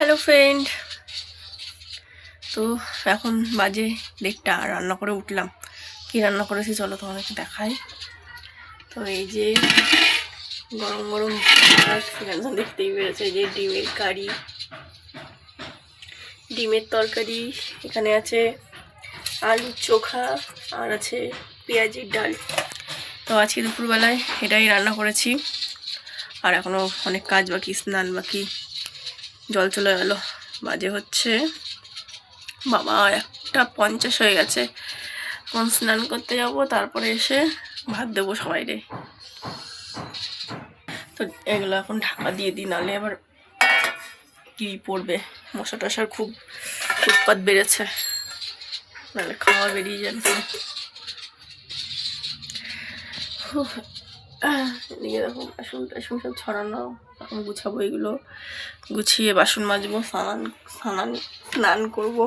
Hello friend, তো এখন বাজে 1:30, রান্না করে উঠলাম। কি রান্না করেছি চলো তোমাদেরকে দেখাই। তো এই যে গরম গরম ভাত, এখানে দেখতেই পেরেছে। এই যে ডিমের কারি, ডিমের তরকারি, এখানে আছে আলুর চোখা, আর আছে পেঁয়াজের ডাল। তো আজকে দুপুরবেলায় এটাই রান্না করেছি। আর এখনও অনেক কাজ বাকি, স্নান বাকি। জল চলে গেল, বাজে হচ্ছে বাবা 1:50 হয়ে গেছে। এখন স্নান করতে যাব, তারপরে এসে ভাত দেবো সবাইরে। তো এগুলো এখন ঢাকা দিয়ে দিই, নাহলে আবার কি পড়বে। মশা টশার খুব উৎপাত বেড়েছে, নাহলে খাওয়া বেরিয়ে যাবে। এদিকে দেখো বাসন টাসন সব ছড়ানো, এখন গুছাবো। এগুলো গুছিয়ে বাসন মাজবো, স্নান করবো।